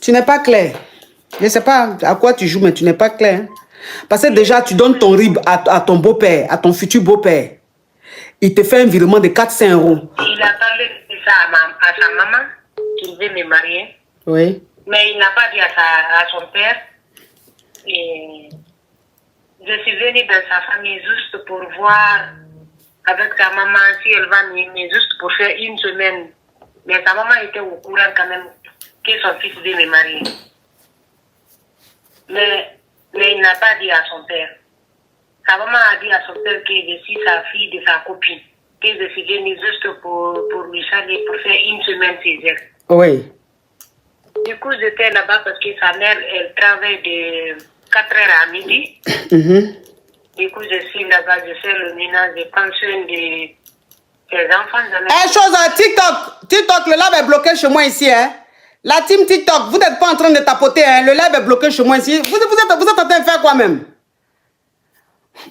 Tu n'es pas clair. Je ne sais pas à quoi tu joues, mais tu n'es pas clair. Hein? Parce que déjà, tu donnes ton RIB à ton beau-père, à ton futur beau-père. Il te fait un virement de 400 euros. Il a parlé de ça à sa maman, qu'il veut me marier. Oui. Mais il n'a pas dit à son père. Et je suis venue dans sa famille juste pour voir avec sa maman si elle va m'aimer, juste pour faire une semaine. Mais sa maman était au courant quand même que son fils veut me marier. Mais il n'a pas dit à son père. Sa maman a dit à son père que je suis sa fille de sa copine. Que je suis venue juste pour lui saluer, pour faire une semaine chez elle. Oui. Du coup, j'étais là-bas parce que sa mère, elle travaille de 4h à midi. Du coup, je suis là-bas, je fais le ménage, je prends soin de ses enfants. Chose, TikTok, le live est bloqué chez moi ici. Hein? La team TikTok, vous n'êtes pas en train de tapoter. Hein? Le live est bloqué chez moi ici. Vous êtes en train de faire quoi même?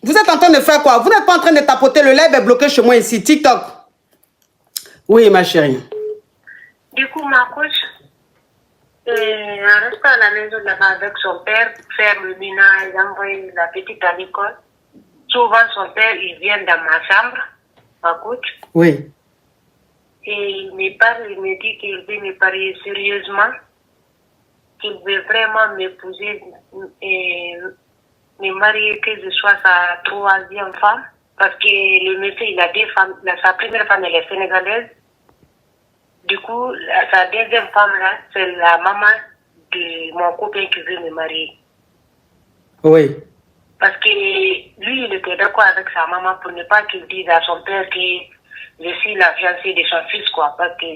Vous êtes en train de faire quoi? Vous n'êtes pas en train de tapoter. Le live est bloqué chez moi ici. TikTok. Oui, ma chérie. Du coup, ma coach, elle reste à la maison là-bas avec son père pour faire le ménage, envoyer la petite à l'école. Souvent, son père, il vient dans ma chambre, ma coach. Oui. Et il me parle, il me dit qu'il veut me parler sérieusement, qu'il veut vraiment m'épouser et me marier, que je sois sa troisième femme. Parce que le monsieur, il a 2 femmes. Sa première femme, elle est sénégalaise. Du coup, sa deuxième femme, là, c'est la maman de mon copain qui veut me marier. Oui. Parce que lui, il était d'accord avec sa maman pour ne pas qu'il dise à son père que je suis la fiancée de son fils, quoi. Parce que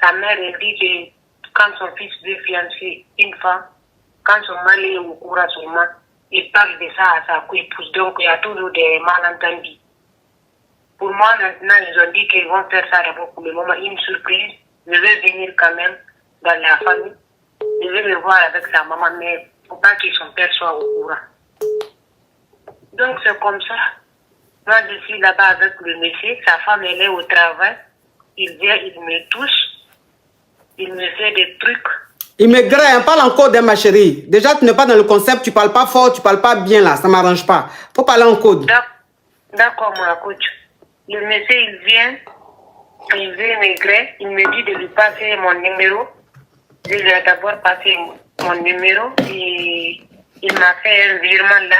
sa mère, elle dit que quand son fils veut fiancer une femme, quand son mari est au courant seulement, il parle de ça à sa épouse. Donc, il y a toujours des malentendus. Pour moi, maintenant, ils ont dit qu'ils vont faire ça d'abord pour le moment, une surprise. Je vais venir quand même dans la famille. Je vais me voir avec sa maman, mais il ne faut pas que son père soit au courant. Donc, c'est comme ça. Moi, je suis là-bas avec le monsieur. Sa femme, elle est au travail. Il vient, il me touche. Il me fait des trucs. Il me graille, parle en code, hein, ma chérie. Déjà, tu n'es pas dans le concept, tu ne parles pas fort, tu ne parles pas bien là. Ça ne m'arrange pas. Il faut parler en code. D'accord, mon coach. Le monsieur, il vient. Il veut maigrir, il me dit de lui passer mon numéro. Je lui ai d'abord passé mon numéro et il m'a fait un virement là.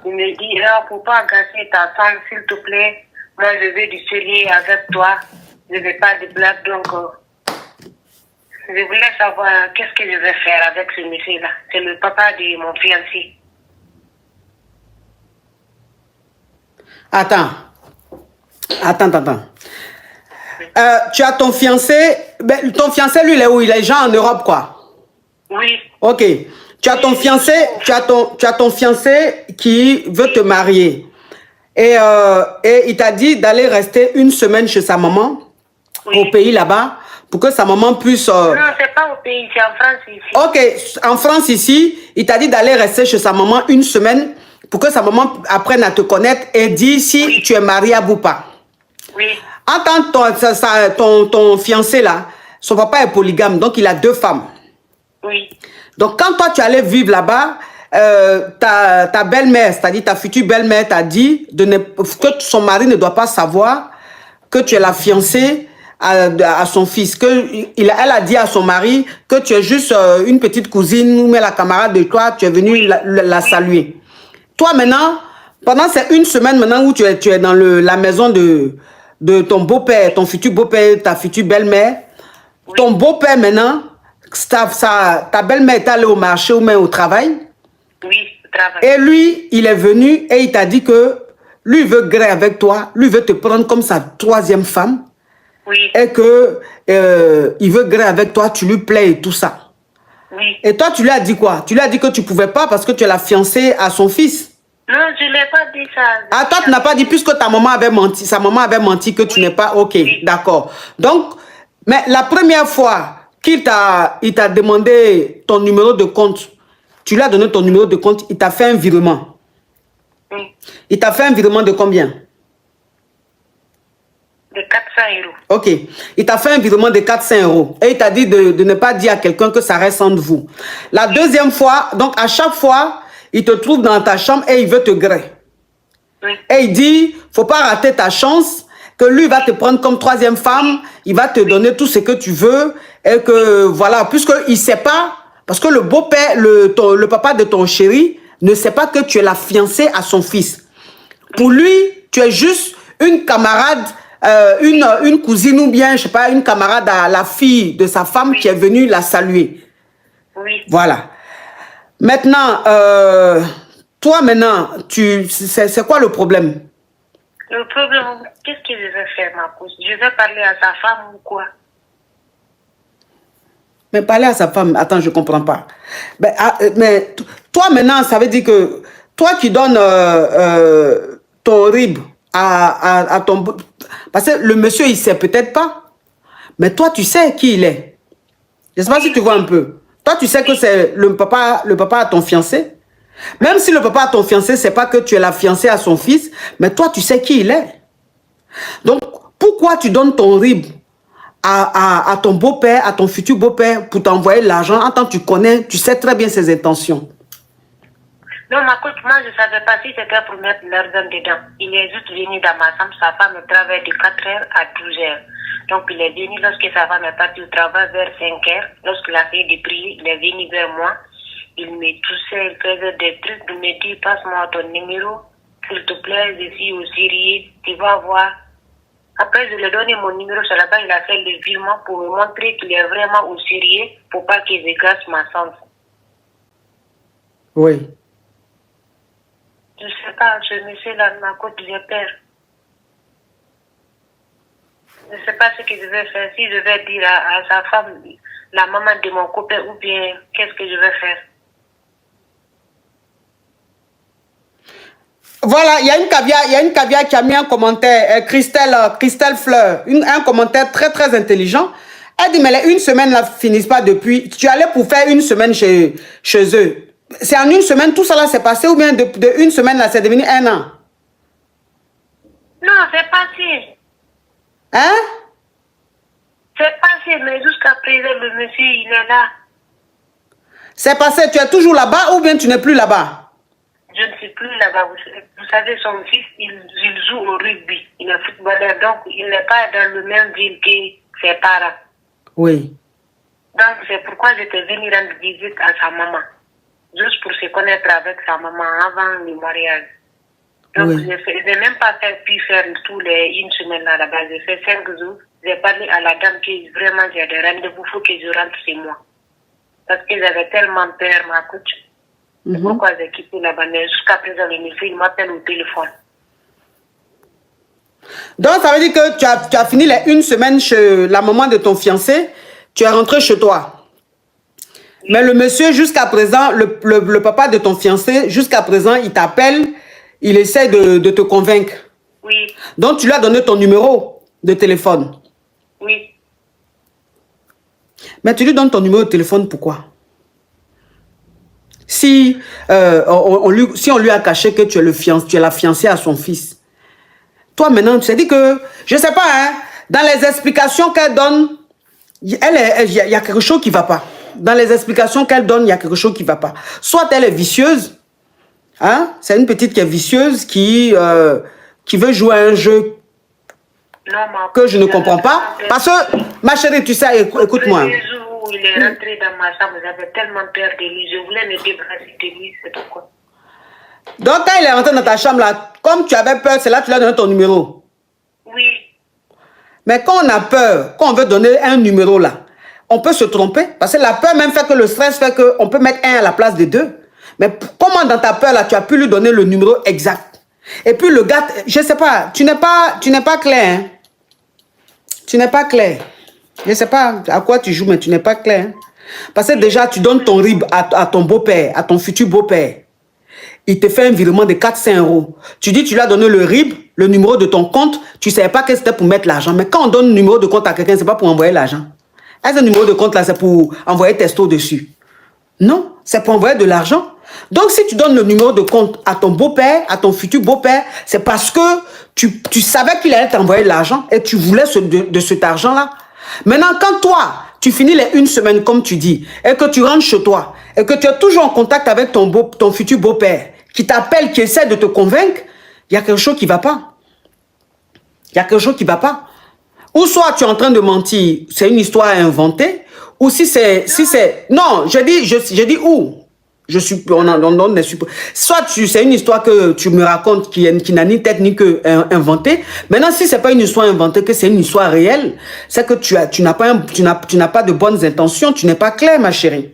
Il me dit, il ne faut pas gâcher ta femme, s'il te plaît. Moi, je veux du sérieux avec toi. Je ne veux pas de blagues. Donc, je voulais savoir qu'est-ce que je vais faire avec ce monsieur-là. C'est le papa de mon fiancé. Attends. Tu as ton fiancé, ton fiancé lui il est où? Il est déjà en Europe quoi? Oui. Ok. Tu as ton fiancé, tu as ton fiancé qui veut te marier. Et il t'a dit d'aller rester une semaine chez sa maman, au pays là-bas, pour que sa maman puisse... Non, c'est pas au pays, c'est en France ici. Ok, en France ici, il t'a dit d'aller rester chez sa maman une semaine pour que sa maman apprenne à te connaître et dire si tu es mariable ou pas. Oui. En tant que ton fiancé là, son papa est polygame, donc il a 2 femmes. Oui. Donc quand toi tu allais vivre là-bas, ta belle-mère, c'est-à-dire ta future belle-mère t'a dit que son mari ne doit pas savoir que tu es la fiancée à son fils. Elle a dit à son mari que tu es juste une petite cousine ou la camarade de toi, tu es venu la saluer. Toi maintenant, pendant ces une semaine maintenant où tu es dans la maison de ton beau-père, ton futur beau-père, ta future belle-mère, ton beau-père maintenant, ta belle-mère est allée au marché ou même au travail. Oui, au travail. Et lui, il est venu et il t'a dit que lui il veut gréer avec toi, lui veut te prendre comme sa 3e femme. Oui. Et que il veut gréer avec toi, tu lui plais et tout ça. Oui. Et toi, tu lui as dit quoi? Tu lui as dit que tu ne pouvais pas parce que tu es la fiancée à son fils. Non, je ne l'ai pas dit ça. Ah, toi, tu n'as pas dit, puisque ta maman avait menti, sa maman avait menti que tu n'es pas... Ok, d'accord. Donc, mais la première fois il t'a demandé ton numéro de compte, tu lui as donné ton numéro de compte, il t'a fait un virement. Oui. Il t'a fait un virement de combien? De 400 euros. Ok. Il t'a fait un virement de 400 euros. Et il t'a dit de ne pas dire à quelqu'un que ça reste entre vous. La deuxième fois, donc à chaque fois, il te trouve dans ta chambre et il veut te griller. Oui. Et il dit, faut pas rater ta chance, que lui va te prendre comme troisième femme, il va te donner tout ce que tu veux, et que voilà, puisqu'il ne sait pas, parce que le beau-père, le papa de ton chéri, ne sait pas que tu es la fiancée à son fils. Pour lui, tu es juste une camarade, une cousine ou bien, je sais pas, une camarade à la fille de sa femme qui est venue la saluer. Oui. Voilà. Maintenant, toi maintenant, c'est quoi le problème? Le problème, qu'est-ce que je vais faire, ma cause? Je vais parler à sa femme ou quoi? Mais parler à sa femme, attends, je ne comprends pas. Mais toi maintenant, ça veut dire que toi qui donnes ton RIB à ton... Parce que le monsieur, il ne sait peut-être pas. Mais toi, tu sais qui il est. Je ne sais pas si tu vois un peu. Toi, tu sais que c'est le papa à ton fiancé. Même si le papa à ton fiancé ne sait pas que tu es la fiancée à son fils, mais toi, tu sais qui il est. Donc, pourquoi tu donnes ton RIB à ton beau-père, à ton futur beau-père, pour t'envoyer l'argent, en tant que tu sais très bien ses intentions? Non, ma coach, moi, je ne savais pas si c'était pour mettre l'argent dedans. Il est juste venu dans ma chambre, sa femme travaille de 4h à 12h. Donc, il est venu lorsque sa femme est partie au travail vers 5h. Lorsqu'il a fait des prières, il est venu vers moi. Il me toussait, il faisait des trucs. Il me dit, passe-moi ton numéro, s'il te plaît, je suis au Syrie, tu vas voir. Après, je lui ai donné mon numéro sur là-bas, il a fait le virement pour me montrer qu'il est vraiment au sérieux pour pas qu'il dégasse ma chance. Oui. Je sais pas, je me suis là, ma côte, j'ai peur. Je sais pas ce que je vais faire, si je vais dire à sa femme, la maman de mon copain, ou bien qu'est-ce que je vais faire. Voilà, il y a une caviar qui a mis un commentaire, Christelle Fleur, un commentaire très très intelligent. Elle dit, mais les une semaine ne finissent pas depuis. Tu allais pour faire une semaine chez eux. C'est en une semaine, tout ça là s'est passé, ou bien de une semaine là, c'est devenu un an? Non, c'est passé. Hein? C'est passé, mais jusqu'à présent, le monsieur, il est là. C'est passé, tu es toujours là-bas ou bien tu n'es plus là-bas? Je ne suis plus là-bas. Vous savez, son fils, il joue au rugby. Il est footballeur, donc il n'est pas dans le même ville que ses parents. Oui. Donc c'est pourquoi j'étais venue rendre visite à sa maman. Juste pour se connaître avec sa maman avant le mariage. Donc Oui. je n'ai même pas pu faire tous les une semaine là-bas. J'ai fait 5 jours. J'ai parlé à la dame qui vraiment j'ai des rendez-vous, il faut que je rentre chez moi. Parce que j'avais tellement peur, ma coach. C'est pourquoi j'ai quitté là-bas. Mais jusqu'à présent, le monsieur, il m'appelle au téléphone. Donc, ça veut dire que tu as fini les une semaine chez la maman de ton fiancé, tu es rentré chez toi. Oui. Mais le monsieur, jusqu'à présent, le papa de ton fiancé, jusqu'à présent, il t'appelle, il essaie de te convaincre. Oui. Donc, tu lui as donné ton numéro de téléphone. Oui. Mais tu lui donnes ton numéro de téléphone, pourquoi? Si on lui a caché que tu es la fiancée à son fils. Toi, maintenant, tu t'es dit que, je ne sais pas, hein, dans les explications qu'elle donne, il y a quelque chose qui ne va pas. Dans les explications qu'elle donne, il y a quelque chose qui ne va pas. Soit elle est vicieuse, hein, c'est une petite qui est vicieuse, qui veut jouer à un jeu que je ne comprends pas. Parce que, ma chérie, tu sais, écoute-moi. Il est rentré dans ma chambre, j'avais tellement peur de lui, je voulais me débarrasser de lui, c'est pourquoi. Donc, quand il est rentré dans ta chambre, là, comme tu avais peur, c'est là que tu lui as donné ton numéro. Oui. Mais quand on a peur, quand on veut donner un numéro, là, on peut se tromper. Parce que la peur même fait que le stress fait qu'on peut mettre un à la place de deux. Mais comment dans ta peur, là, tu as pu lui donner le numéro exact? Et puis le gars, je ne sais pas, tu n'es pas clair. Hein? Tu n'es pas clair. Je ne sais pas à quoi tu joues, mais tu n'es pas clair. Hein? Parce que déjà, tu donnes ton RIB à ton beau-père, à ton futur beau-père. Il te fait un virement de 400 euros. Tu dis, tu lui as donné le RIB, le numéro de ton compte. Tu ne savais pas que c'était pour mettre l'argent. Mais quand on donne le numéro de compte à quelqu'un, ce n'est pas pour envoyer l'argent. Est-ce que le numéro de compte, là, c'est pour envoyer texto dessus? Non, c'est pour envoyer de l'argent. Donc, si tu donnes le numéro de compte à ton beau-père, à ton futur beau-père, c'est parce que tu savais qu'il allait t'envoyer l'argent et tu voulais de cet argent-là. Maintenant, quand toi, tu finis les 1 semaine, comme tu dis, et que tu rentres chez toi, et que tu es toujours en contact avec ton futur beau-père, qui t'appelle, qui essaie de te convaincre, il y a quelque chose qui ne va pas. Il y a quelque chose qui ne va pas. Ou soit tu es en train de mentir, c'est une histoire inventée, ou si c'est... Non, je dis où. Soit c'est une histoire que tu me racontes qui n'a ni tête ni queue inventée. Maintenant, si c'est pas une histoire inventée, que c'est une histoire réelle, c'est que tu n'as pas de bonnes intentions, tu n'es pas clair, ma chérie.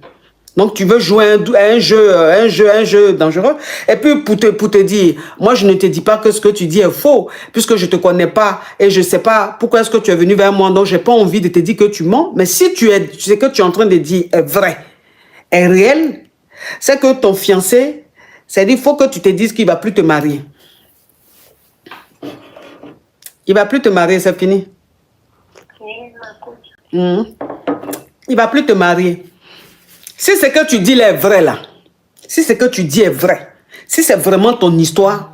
Donc, tu veux jouer un jeu dangereux. Et puis, pour te dire, moi, je ne te dis pas que ce que tu dis est faux, puisque je ne te connais pas et je ne sais pas pourquoi est-ce que tu es venu vers moi. Donc, je n'ai pas envie de te dire que tu mens. Mais si ce que tu es en train de dire est vrai, est réel, c'est que ton fiancé, c'est-à-dire qu'il faut que tu te dises qu'il ne va plus te marier. Il ne va plus te marier, c'est fini. Il ne va plus te marier. Si ce que tu dis est vrai là, si ce que tu dis est vrai, si c'est vraiment ton histoire,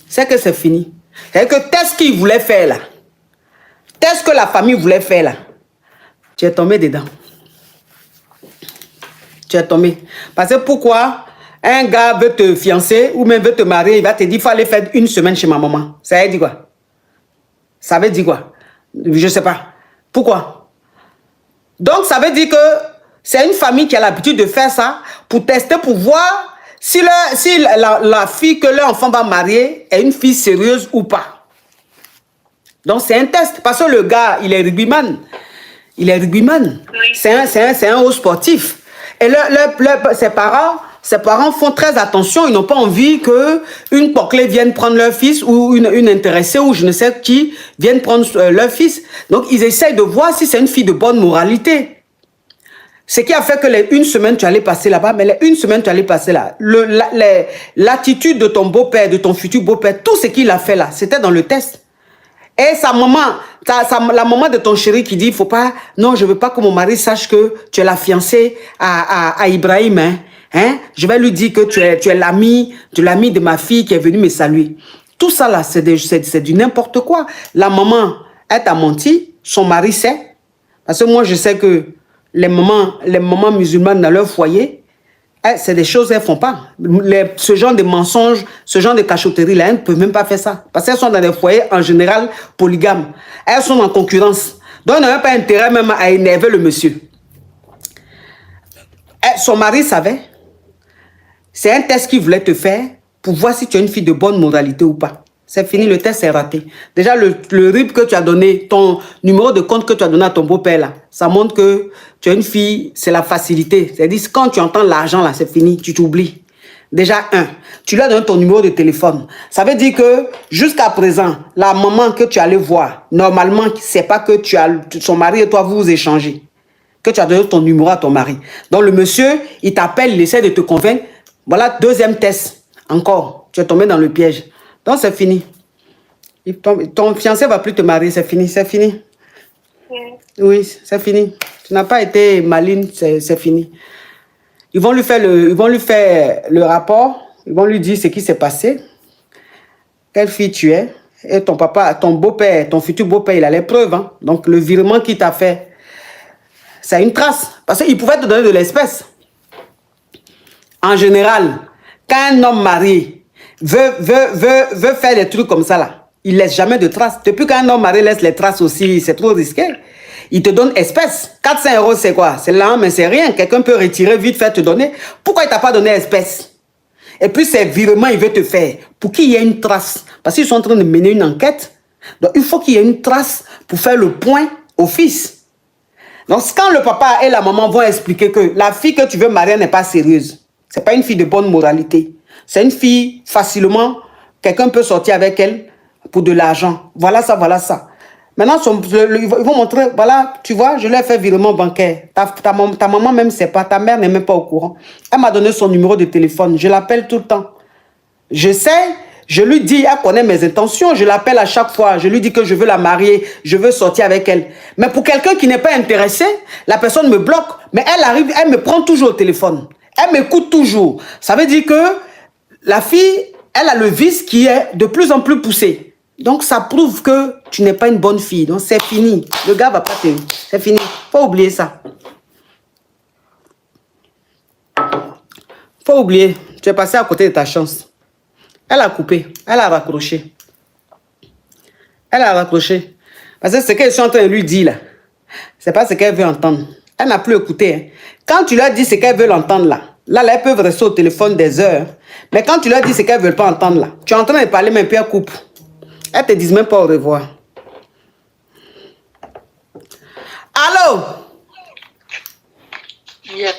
c'est que c'est fini. C'est-à-dire que qu'est-ce qu'il voulait faire là? Qu'est-ce que la famille voulait faire là? Tu es tombé dedans. Tu es tombé. Parce que pourquoi un gars veut te fiancer ou même veut te marier, il va te dire qu'il faut aller faire 1 semaine chez ma maman. Ça veut dire quoi? Ça veut dire quoi? Je ne sais pas. Pourquoi? Donc, ça veut dire que c'est une famille qui a l'habitude de faire ça pour tester, pour voir si la fille que leur enfant va marier est une fille sérieuse ou pas. Donc, c'est un test. Parce que le gars, il est rugbyman. Il est rugbyman. Oui. C'est un haut sportif. Et ses parents font très attention. Ils n'ont pas envie qu'une porclée vienne prendre leur fils ou une intéressée ou je ne sais qui vienne prendre leur fils. Donc, ils essayent de voir si c'est une fille de bonne moralité. Ce qui a fait que les 1 semaine, tu allais passer là-bas, mais les 1 semaine, tu allais passer là. L'attitude de ton beau-père, de ton futur beau-père, tout ce qu'il a fait là, c'était dans le test. Et sa maman, la maman de ton chéri qui dit, il faut pas, non, je veux pas que mon mari sache que tu es la fiancée à Ibrahim, hein? Je vais lui dire que tu es l'ami de ma fille qui est venue me saluer. Tout ça là, c'est du n'importe quoi. La maman, elle t'a menti, son mari sait. Parce que moi, je sais que les mamans musulmanes dans leur foyer, c'est des choses qu'elles ne font pas. Ce genre de mensonges, ce genre de cachotterie, là, elles ne peuvent même pas faire ça. Parce qu'elles sont dans des foyers, en général, polygames. Elles sont en concurrence. Donc, elles n'ont pas intérêt même à énerver le monsieur. Son mari savait. C'est un test qu'il voulait te faire pour voir si tu es une fille de bonne moralité ou pas. C'est fini, le test est raté. Déjà, le RIB que tu as donné, ton numéro de compte que tu as donné à ton beau-père, là, ça montre que tu es une fille, c'est la facilité. C'est-à-dire, quand tu entends l'argent, là, c'est fini, tu t'oublies. Déjà, tu lui as donné ton numéro de téléphone. Ça veut dire que, jusqu'à présent, la maman que tu allais voir, normalement, c'est pas que son mari et toi, vous échangez. Que tu as donné ton numéro à ton mari. Donc, le monsieur, il t'appelle, il essaie de te convaincre. Voilà, 2e test. Encore, tu es tombé dans le piège. Donc, c'est fini. Ton fiancé ne va plus te marier, c'est fini, c'est fini. Oui, c'est fini. Tu n'as pas été maligne, c'est fini. Ils vont lui faire le rapport, ils vont lui dire ce qui s'est passé, quelle fille tu es, et ton papa, ton beau-père, ton futur beau-père, il a les preuves. Hein. Donc, le virement qu'il t'a fait, c'est une trace. Parce qu'il pouvait te donner de l'espèce. En général, quand un homme marié veut faire des trucs comme ça, là, il ne laisse jamais de traces. Depuis qu'un homme marié laisse les traces aussi, c'est trop risqué. Il te donne espèce. 400 €, c'est quoi? C'est là, mais c'est rien. Quelqu'un peut retirer vite fait te donner. Pourquoi il ne t'a pas donné espèce? Et puis, ces virements, il veut te faire pour qu'il y ait une trace. Parce qu'ils sont en train de mener une enquête. Donc, il faut qu'il y ait une trace pour faire le point au fils. Donc, quand le papa et la maman vont expliquer que la fille que tu veux marier n'est pas sérieuse, ce n'est pas une fille de bonne moralité. C'est une fille, facilement, quelqu'un peut sortir avec elle pour de l'argent. Voilà ça, voilà ça. Maintenant, ils vont montrer, voilà, tu vois, je lui ai fait virement bancaire. Ta maman même ne sait pas, ta mère n'est même pas au courant. Elle m'a donné son numéro de téléphone, je l'appelle tout le temps. Je sais, je lui dis, elle connaît mes intentions, je l'appelle à chaque fois, je lui dis que je veux la marier, je veux sortir avec elle. Mais pour quelqu'un qui n'est pas intéressé, la personne me bloque, mais elle arrive, elle me prend toujours au téléphone. Elle m'écoute toujours. Ça veut dire que la fille, elle a le vice qui est de plus en plus poussé. Donc, ça prouve que tu n'es pas une bonne fille. Donc, c'est fini. Le gars va pas te... C'est fini. Faut oublier ça. Faut oublier. Tu es passé à côté de ta chance. Elle a coupé. Elle a raccroché. Elle a raccroché. Parce que ce qu'elle est en train de lui dire là, c'est pas ce qu'elle veut entendre. Elle n'a plus écouté. Hein. Quand tu leur dis ce qu'elle veut entendre là, elles peuvent rester au téléphone des heures. Mais quand tu leur dis ce qu'elles ne veulent pas entendre là, tu es en train de parler, mais puis elle coupe. Elles te disent même pas au revoir. Allô? Yeah.